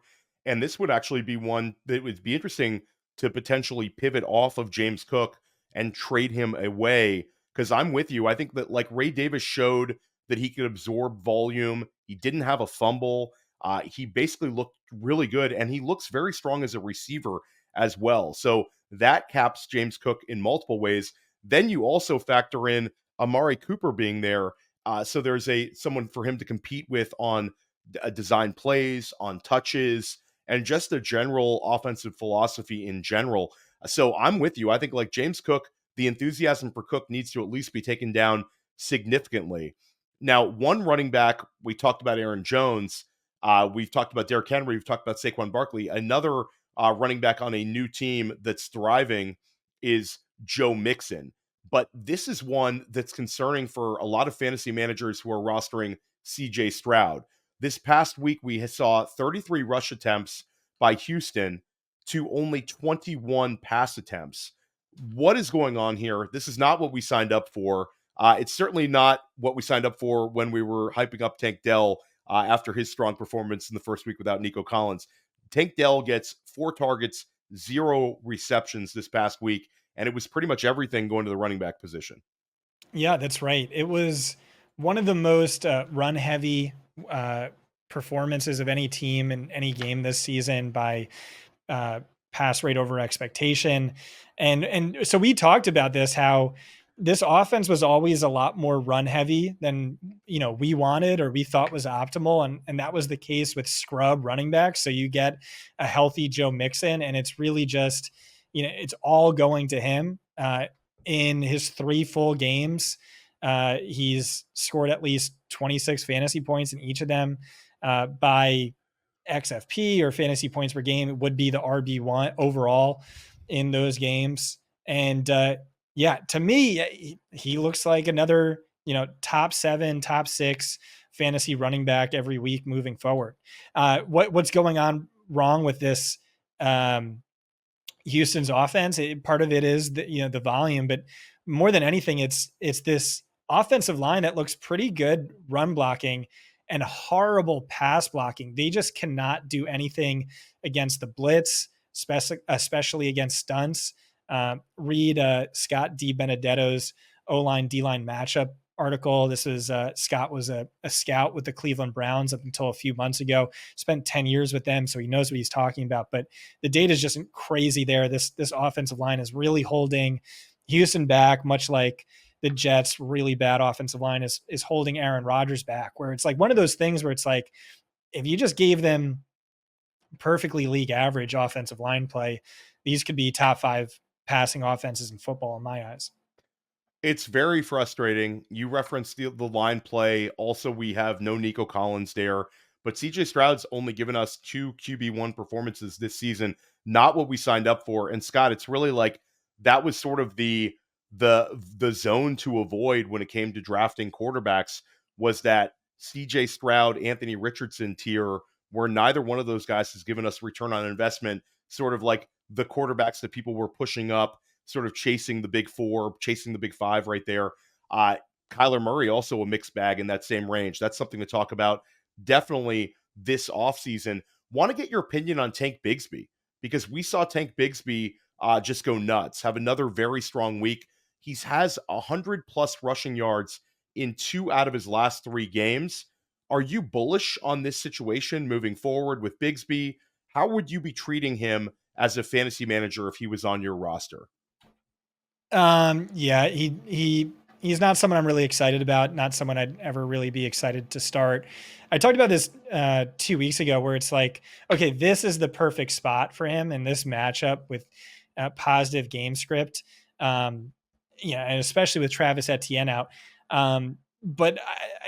And this would actually be one that would be interesting to potentially pivot off of James Cook and trade him away. Because I'm with you. I think that like Ray Davis showed that he could absorb volume. He didn't have a fumble. He basically looked really good, and he looks very strong as a receiver as well. So that caps James Cook in multiple ways. Then you also factor in Amari Cooper being there. So there's someone for him to compete with on design plays, on touches, and just a general offensive philosophy in general. So I'm with you. I think like James Cook, the enthusiasm for Cook needs to at least be taken down significantly. Now, one running back, we talked about Aaron Jones. We've talked about Derrick Henry. We've talked about Saquon Barkley. Another running back on a new team that's thriving is Joe Mixon. But this is one that's concerning for a lot of fantasy managers who are rostering CJ Stroud. This past week, we saw 33 rush attempts by Houston to only 21 pass attempts. What is going on here? This is not what we signed up for. It's certainly not what we signed up for when we were hyping up Tank Dell after his strong performance in the first week without Nico Collins. Tank Dell gets 4 targets, 0 receptions this past week, and it was pretty much everything going to the running back position. Yeah, that's right. It was one of the most run heavy performances of any team in any game this season by pass rate over expectation. And so we talked about this, how this offense was always a lot more run heavy than, we wanted or we thought was optimal. And that was the case with scrub running backs. So you get a healthy Joe Mixon, and it's really just, it's all going to him. In his 3 full games, he's scored at least 26 fantasy points in each of them. By XFP or fantasy points per game, it would be the RB1 overall in those games. And to me, he looks like another, top 7, top 6 fantasy running back every week moving forward. What's going on wrong with this Houston's offense? Part of it is the volume, but more than anything, it's this offensive line that looks pretty good run blocking and horrible pass blocking. They just cannot do anything against the blitz, especially against stunts. Read Scott D. Benedetto's O-line D-line matchup article. This is Scott was a scout with the Cleveland Browns up until a few months ago, spent 10 years with them, so he knows what he's talking about. But the data is just crazy there. This offensive line is really holding Houston back, much like the Jets' really bad offensive line is holding Aaron Rodgers back, where it's like one of those things where it's like, if you just gave them perfectly league average offensive line play, these could be top 5 passing offenses in football in my eyes. It's very frustrating. You referenced the line play. Also, we have no Nico Collins there, but CJ Stroud's only given us 2 QB1 performances this season, not what we signed up for. And Scott, it's really like that was sort of the zone to avoid when it came to drafting quarterbacks, was that CJ Stroud, Anthony Richardson tier, where neither one of those guys has given us return on investment, sort of like the quarterbacks that people were pushing up, sort of chasing the big 4, chasing the big 5 right there. Kyler Murray, also a mixed bag in that same range. That's something to talk about definitely this offseason. Want to get your opinion on Tank Bigsby, because we saw Tank Bigsby just go nuts, have another very strong week. He has 100 plus rushing yards in 2 out of his last 3 games. Are you bullish on this situation moving forward with Bigsby? How would you be treating him as a fantasy manager if he was on your roster? Yeah, he's not someone I'm really excited about, not someone I'd ever really be excited to start. I talked about this 2 weeks ago, where it's like, okay, this is the perfect spot for him in this matchup with positive game script. And especially with Travis Etienne out. But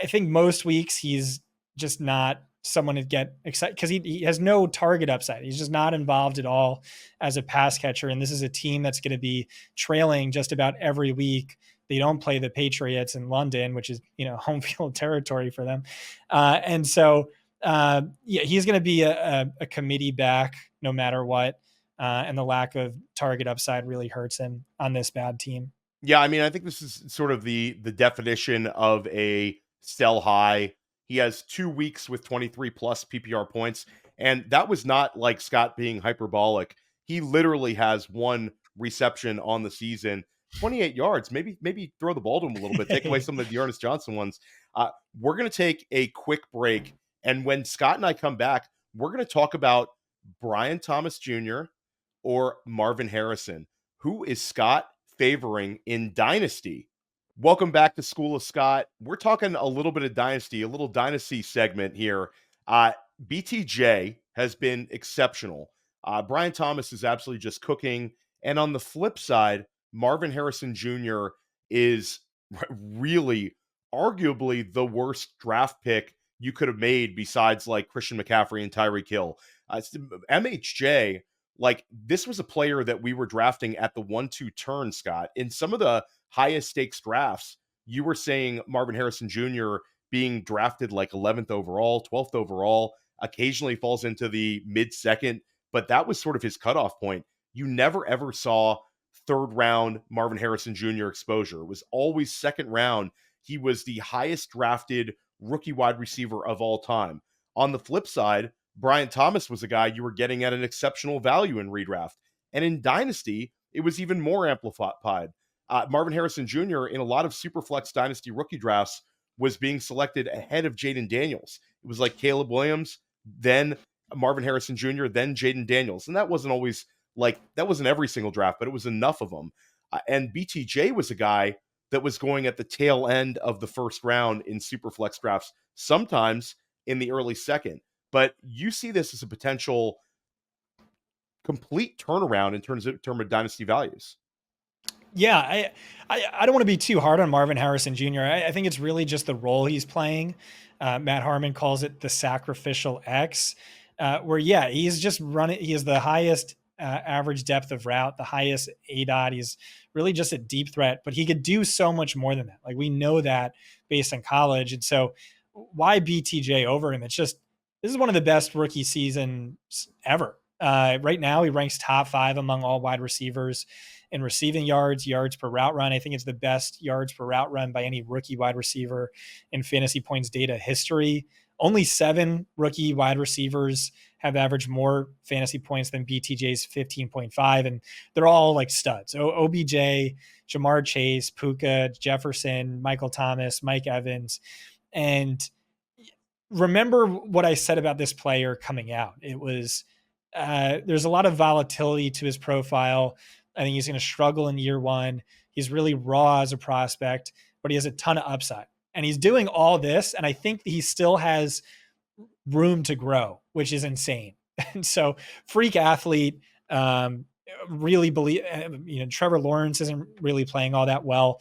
I think most weeks he's just not someone to get excited, because he has no target upside. He's just not involved at all as a pass catcher. And this is a team that's going to be trailing just about every week. They don't play the Patriots in London, which is, home field territory for them. And so he's going to be a committee back no matter what. and the lack of target upside really hurts him on this bad team. Yeah, I mean, I think this is sort of the definition of a sell high. He has 2 weeks with 23 plus PPR points, and that was not like Scott being hyperbolic. He literally has 1 reception on the season, 28 yards. Maybe throw the ball to him a little bit, take away some of the Dearness Johnson ones. We're going to take a quick break, and when Scott and I come back, we're going to talk about Brian Thomas Jr. or Marvin Harrison. Who is Scott favoring in Dynasty? Welcome back to School of Scott. We're talking a little bit of Dynasty, a little Dynasty segment here. BTJ has been exceptional. Brian Thomas is absolutely just cooking. And on the flip side, Marvin Harrison Jr. is really arguably the worst draft pick you could have made besides like Christian McCaffrey and Tyreek Hill. MHJ, like this was a player that we were drafting at the 1-2 turn, Scott. In some of the highest stakes drafts, you were saying Marvin Harrison Jr. being drafted like 11th overall, 12th overall, occasionally falls into the mid second, but that was sort of his cutoff point. You never ever saw third round Marvin Harrison Jr. exposure. It was always second round. He was the highest drafted rookie wide receiver of all time. On the flip side, Brian Thomas was a guy you were getting at an exceptional value in redraft. And in Dynasty, it was even more amplified. Marvin Harrison Jr. in a lot of Superflex Dynasty rookie drafts was being selected ahead of Jaden Daniels. It was like Caleb Williams, then Marvin Harrison Jr., then Jaden Daniels. And that wasn't always like, that wasn't every single draft, but it was enough of them. And BTJ was a guy that was going at the tail end of the first round in Superflex drafts, sometimes in the early second. But you see this as a potential complete turnaround in terms of dynasty values. Yeah, I don't want to be too hard on Marvin Harrison Jr. I think it's really just the role he's playing. Matt Harmon calls it the sacrificial X, where, yeah, he's just running. He has the highest average depth of route, the highest ADOT. He's really just a deep threat, but he could do so much more than that. Like, we know that based on college. And so why BTJ over him? It's just, this is one of the best rookie seasons ever. Right now, he ranks top 5 among all wide receivers in receiving yards, yards per route run. I think it's the best yards per route run by any rookie wide receiver in fantasy points data history. Only 7 rookie wide receivers have averaged more fantasy points than BTJ's 15.5, and they're all like studs. OBJ, Jamar Chase, Puka, Jefferson, Michael Thomas, Mike Evans. And remember what I said about this player coming out. It was, there's a lot of volatility to his profile. I think he's going to struggle in year 1. He's really raw as a prospect, but he has a ton of upside. And he's doing all this, and I think he still has room to grow, which is insane. And so, freak athlete, really believe, Trevor Lawrence isn't really playing all that well.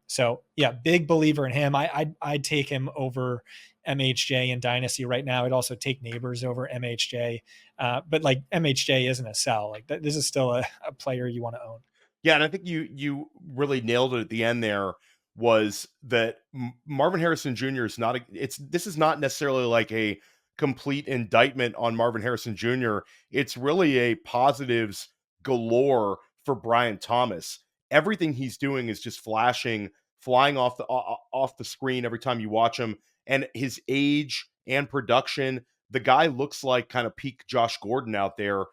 So yeah, big believer in him. I'd take him over MHJ in Dynasty right now. I'd also take Neighbors over MHJ. But like, MHJ isn't a sell. Like, this is still a player you want to own. Yeah, and I think you really nailed it at the end there, was that Marvin Harrison Jr. is not this is not necessarily like a complete indictment on Marvin Harrison Jr. It's really a positives galore for Brian Thomas. Everything he's doing is just flashing, flying off the screen every time you watch him, and his age and production. The guy looks like kind of peak Josh Gordon out there.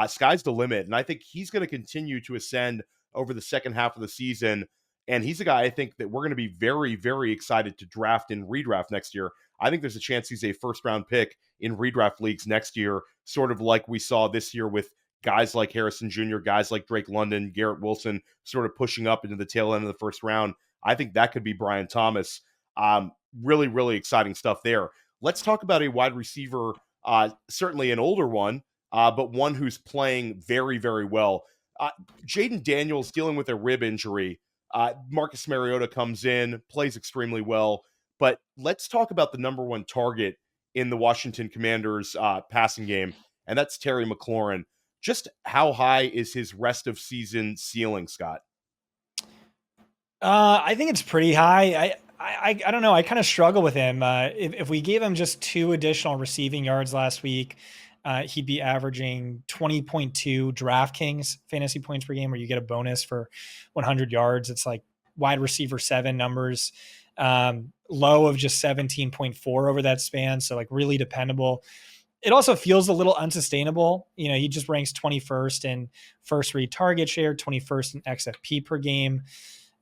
Sky's the limit, and I think he's going to continue to ascend over the second half of the season. And he's a guy I think that we're going to be very, very excited to draft and redraft next year. I think there's a chance he's a first-round pick in redraft leagues next year, sort of like we saw this year with guys like Harrison Jr., guys like Drake London, Garrett Wilson, sort of pushing up into the tail end of the first round. I think that could be Brian Thomas. Really, really exciting stuff there. Let's talk about a wide receiver, certainly an older one, but one who's playing very, very well. Jaden Daniels dealing with a rib injury. Marcus Mariota comes in, plays extremely well. But let's talk about the number 1 target in the Washington Commanders passing game, and that's Terry McLaurin. Just how high is his rest of season ceiling, Scott? I think it's pretty high. I don't know. I kind of struggle with him. If we gave him just 2 additional receiving yards last week, he'd be averaging 20.2 DraftKings fantasy points per game, where you get a bonus for 100 yards. It's like wide receiver 7 numbers, low of just 17.4 over that span. So like really dependable. It also feels a little unsustainable. He just ranks 21st in first read target share, 21st in XFP per game.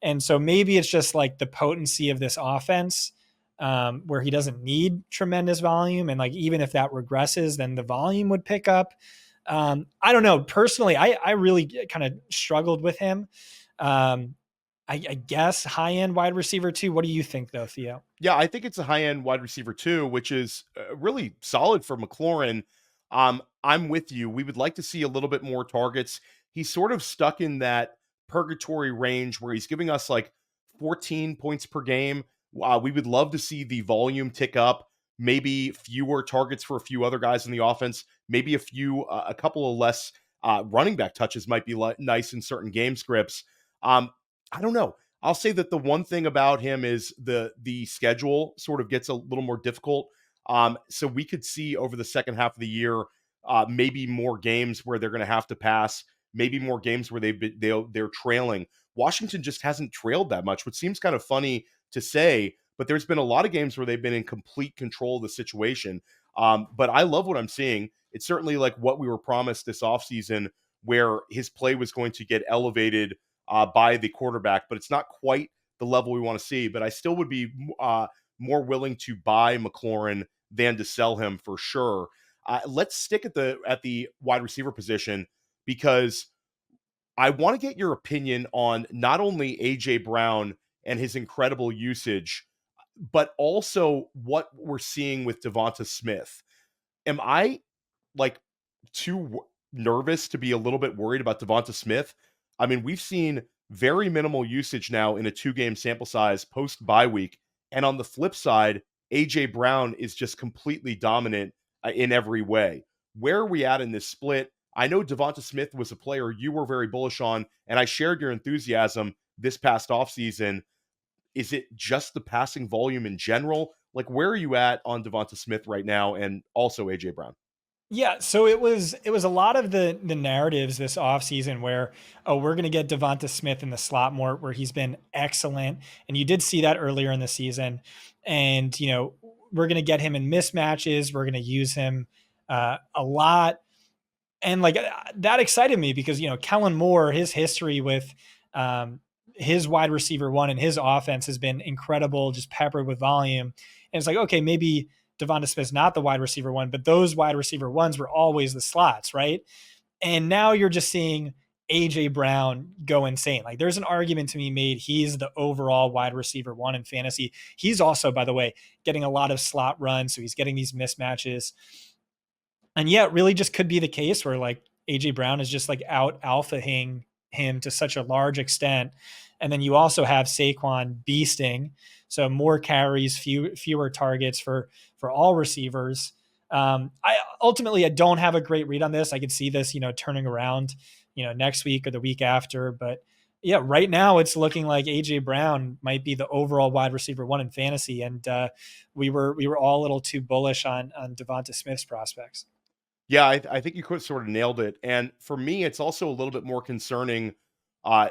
And so maybe it's just like the potency of this offense, where he doesn't need tremendous volume. And like, even if that regresses, then the volume would pick up. I don't know. Personally, I really kind of struggled with him. I guess high-end wide receiver too. What do you think though, Theo? Yeah, I think it's a high-end wide receiver too, which is really solid for McLaurin. I'm with you. We would like to see a little bit more targets. He's sort of stuck in that purgatory range where he's giving us like 14 points per game. We would love to see the volume tick up, maybe fewer targets for a few other guys in the offense, maybe a couple of less running back touches might be nice in certain game scripts. I don't know. I'll say that the one thing about him is the schedule sort of gets a little more difficult. So we could see over the second half of the year, maybe more games where they're going to have to pass, maybe more games where they're trailing. Washington just hasn't trailed that much, which seems kind of funny to say, but there's been a lot of games where they've been in complete control of the situation. But I love what I'm seeing. It's certainly like what we were promised this offseason, where his play was going to get elevated by the quarterback, but it's not quite the level we want to see. But I still would be more willing to buy McLaurin than to sell him for sure. Let's stick at the wide receiver position, because I want to get your opinion on not only AJ Brown and his incredible usage, but also what we're seeing with Devonta Smith. Am I like too nervous to be a little bit worried about Devonta Smith? I mean, we've seen very minimal usage now in a 2-game sample size post bye week. And on the flip side, AJ Brown is just completely dominant in every way. Where are we at in this split? I know Devonta Smith was a player you were very bullish on, and I shared your enthusiasm this past offseason. Is it just the passing volume in general? Like, where are you at on Devonta Smith right now, and also AJ Brown? Yeah, so it was a lot of the narratives this offseason where, oh, we're going to get Devonta Smith in the slot more, where he's been excellent, and you did see that earlier in the season. And we're going to get him in mismatches. We're going to use him a lot, and like that excited me because Kellen Moore, his history with his wide receiver one and his offense has been incredible, just peppered with volume. And it's like, okay, maybe Devonta Smith's not the wide receiver one, but those wide receiver ones were always the slots, right? And now you're just seeing AJ Brown go insane. Like, there's an argument to be made. He's the overall wide receiver one in fantasy. He's also, by the way, getting a lot of slot runs. So he's getting these mismatches. And yeah, it really just could be the case where like AJ Brown is just like out alphaing him to such a large extent. And then you also have Saquon beasting. So more carries, fewer targets for all receivers. I don't have a great read on this. I could see this, turning around, next week or the week after. But yeah, right now it's looking like AJ Brown might be the overall wide receiver one in fantasy. And we were all a little too bullish on Devonta Smith's prospects. Yeah, I think you could sort of nailed it. And for me, it's also a little bit more concerning. Uh,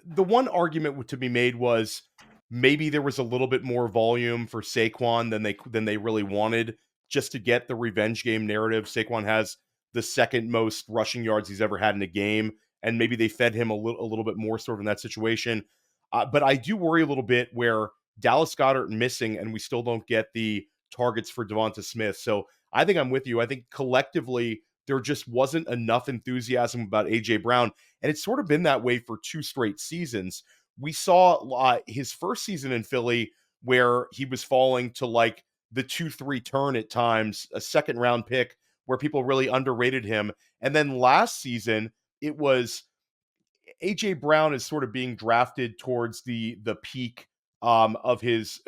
the one argument to be made was maybe there was a little bit more volume for Saquon than they really wanted, just to get the revenge game narrative. Saquon has the second most rushing yards he's ever had in a game, and maybe they fed him a little bit more sort of in that situation. But I do worry a little bit where Dallas Goedert missing, and we still don't get the targets for Devonta Smith. So I think I'm with you. I think collectively there just wasn't enough enthusiasm about AJ Brown, and it's sort of been that way for 2 straight seasons. We saw his first season in Philly where he was falling to like the 2-3 turn at times, a second round pick where people really underrated him. And then last season, it was AJ Brown is sort of being drafted towards the peak of his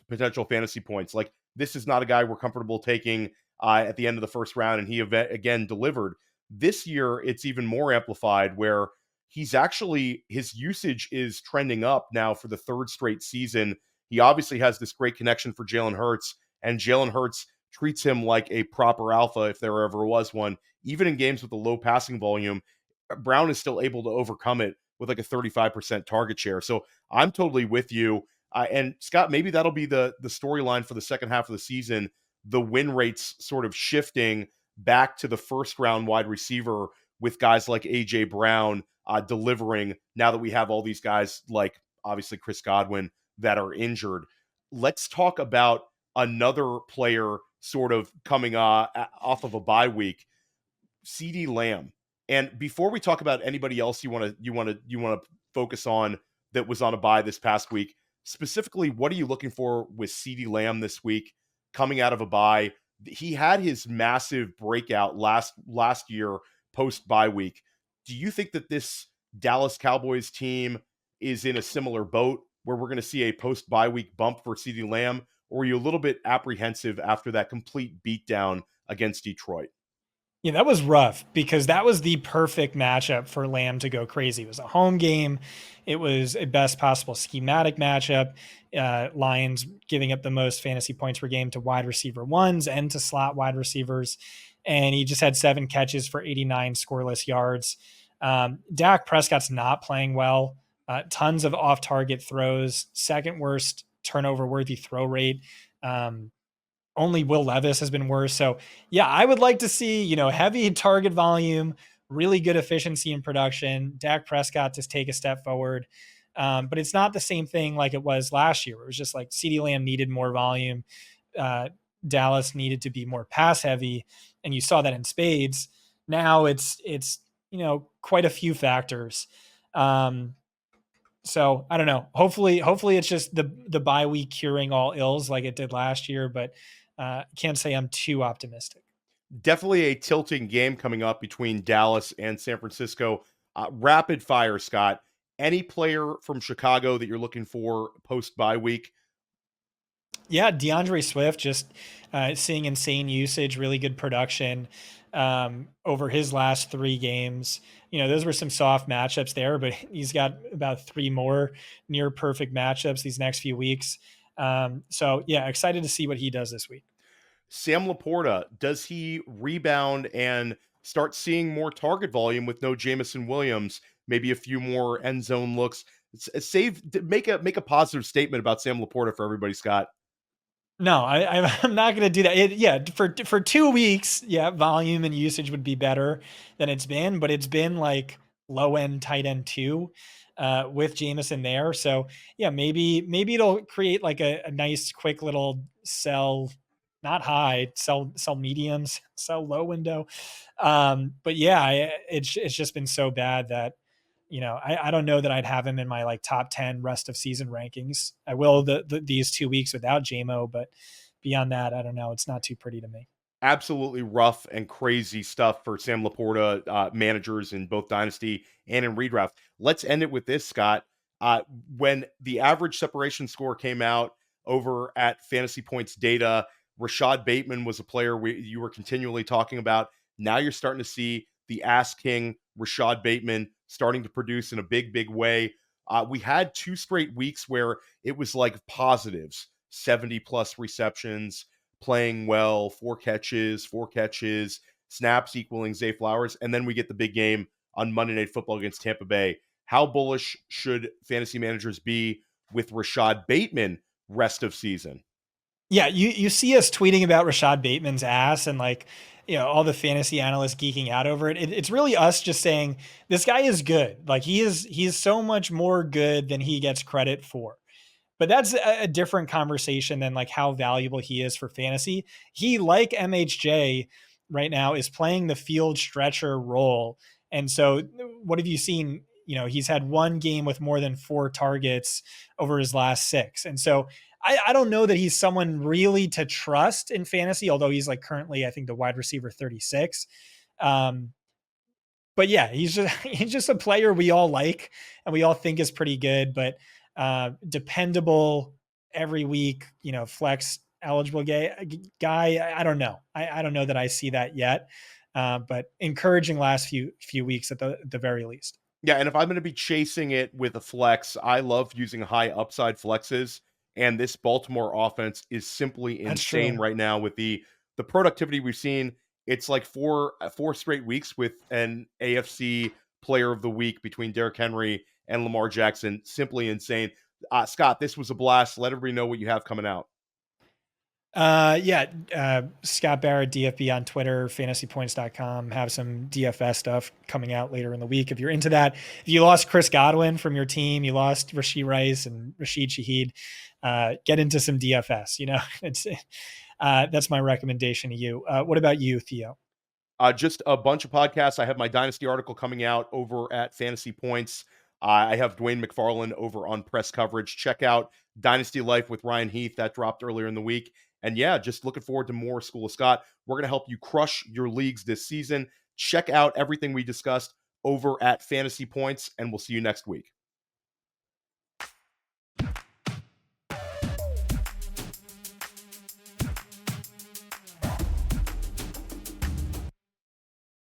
potential fantasy points. Like, this is not a guy we're comfortable taking at the end of the first round, and he again delivered. This year, it's even more amplified, where his usage is trending up now for the 3rd straight season. He obviously has this great connection for Jalen Hurts, and Jalen Hurts treats him like a proper alpha if there ever was one. Even in games with a low passing volume, Brown is still able to overcome it with like a 35% target share. So I'm totally with you. And Scott, maybe that'll be the storyline for the second half of the season. The win rates sort of shifting back to the first round wide receiver with guys like AJ Brown delivering now that we have all these guys like obviously Chris Godwin that are injured. Let's talk about another player sort of coming off of a bye week, CD Lamb. And before we talk about anybody else you want to focus on that was on a bye this past week, specifically, what are you looking for with CD Lamb this week coming out of a bye? He had his massive breakout last year post bye week. Do you think that this Dallas Cowboys team is in a similar boat where we're going to see a post bye week bump for CD Lamb, or are you a little bit apprehensive after that complete beatdown against Detroit? Yeah, that was rough because that was the perfect matchup for Lamb to go crazy. It was a home game. It was a best possible schematic matchup. Lions giving up the most fantasy points per game to wide receiver ones and to slot wide receivers. And he just had 7 catches for 89 scoreless yards. Dak Prescott's not playing well. Tons of off target throws, second worst turnover worthy throw rate. Only Will Levis has been worse. So yeah, I would like to see, heavy target volume, really good efficiency in production, Dak Prescott to take a step forward. But it's not the same thing like it was last year. It was just like CeeDee Lamb needed more volume. Dallas needed to be more pass heavy. And you saw that in spades. Now it's, quite a few factors. So I don't know. Hopefully it's just the bye week curing all ills like it did last year, but can't say I'm too optimistic. Definitely a tilting game coming up between Dallas and San Francisco. Rapid fire, Scott. Any player from Chicago that you're looking for post bye week? Yeah, DeAndre Swift just seeing insane usage, really good production over his last 3 games. Those were some soft matchups there, but he's got about 3 more near perfect matchups these next few weeks. So yeah, excited to see what he does this week. Sam Laporta, does he rebound and start seeing more target volume with no Jamison Williams? Maybe a few more end zone looks. Make a positive statement about Sam Laporta for everybody, Scott. No, I'm not going to do that. For 2 weeks, yeah, volume and usage would be better than it's been, but it's been like low end tight end 2 with Jamison there. So yeah, maybe it'll create like a nice quick little sell, not high, sell mediums, sell low window. But yeah, it's just been so bad that I don't know that I'd have him in my like top 10 rest of season rankings. I will these 2 weeks without JMO, but beyond that, I don't know. It's not too pretty to me. Absolutely rough and crazy stuff for Sam Laporta managers in both Dynasty and in redraft. Let's end it with this, Scott. When the average separation score came out over at Fantasy Points Data, Rashad Bateman was a player you were continually talking about. Now you're starting to see the Ass King, Rashad Bateman, starting to produce in a big, big way. We had 2 straight weeks where it was like positives, 70 plus receptions, playing well, 4 catches, snaps equaling Zay Flowers. And then we get the big game on Monday Night Football against Tampa Bay. How bullish should fantasy managers be with Rashad Bateman rest of season? Yeah, you see us tweeting about Rashad Bateman's ass and like, all the fantasy analysts geeking out over it. It's really us just saying this guy is good. Like he's so much more good than he gets credit for. But that's a different conversation than like how valuable he is for fantasy. He, like MHJ right now, is playing the field stretcher role. And so what have you seen? He's had 1 game with more than 4 targets over his last 6. And so I don't know that he's someone really to trust in fantasy, although he's like currently, I think, the wide receiver 36. But yeah, he's just a player we all like and we all think is pretty good, but dependable every week, flex eligible guy. I don't know. I don't know that I see that yet. But encouraging last few weeks at the very least. Yeah, and if I'm going to be chasing it with a flex, I love using high upside flexes. And this Baltimore offense is simply That's insane true. right now with the the productivity we've seen, it's like four straight weeks with an AFC Player of the Week between Derrick Henry and Lamar Jackson. Simply insane. Scott, this was a blast. Let everybody know what you have coming out. Scott Barrett, DFB on Twitter, fantasypoints.com. Have some DFS stuff coming out later in the week. If you're into that, if you lost Chris Godwin from your team, you lost Rashee Rice and Rashid Shaheed, get into some DFS. That's my recommendation to you. What about you, Theo? Just a bunch of podcasts. I have my Dynasty article coming out over at Fantasy Points. I have Dwayne McFarland over on Press Coverage. Check out Dynasty Life with Ryan Heath. That dropped earlier in the week. And yeah, just looking forward to more School of Scott. We're going to help you crush your leagues this season. Check out everything we discussed over at Fantasy Points, and we'll see you next week.